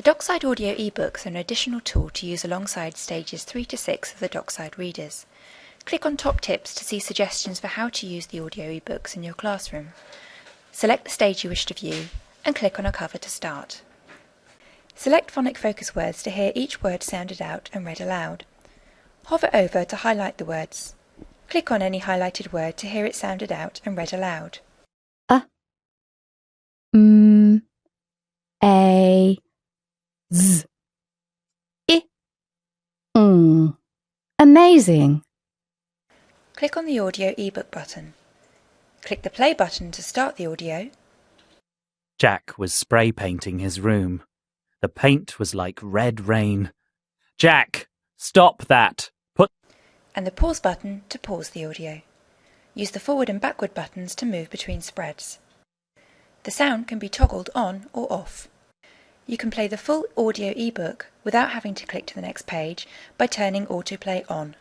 The Dockside audio ebooks are an additional tool to use alongside stages 3 to 6 of the Dockside readers. Click on Top Tips to see suggestions for how to use the audio ebooks in your classroom. Select the stage you wish to view and click on a cover to start. Select phonic focus words to hear each word sounded out and read aloud. Hover over to highlight the words. Click on any highlighted word to hear it sounded out and read aloud. A Z I Amazing. Click on the audio ebook button. Click the play button to start the audio. Jack was spray painting his room. The paint was like red rain. Jack, stop that! And the pause button to pause the audio. Use the forward and backward buttons to move between spreads. The sound can be toggled on or off. You can play the full audio ebook without having to click to the next page by turning autoplay on.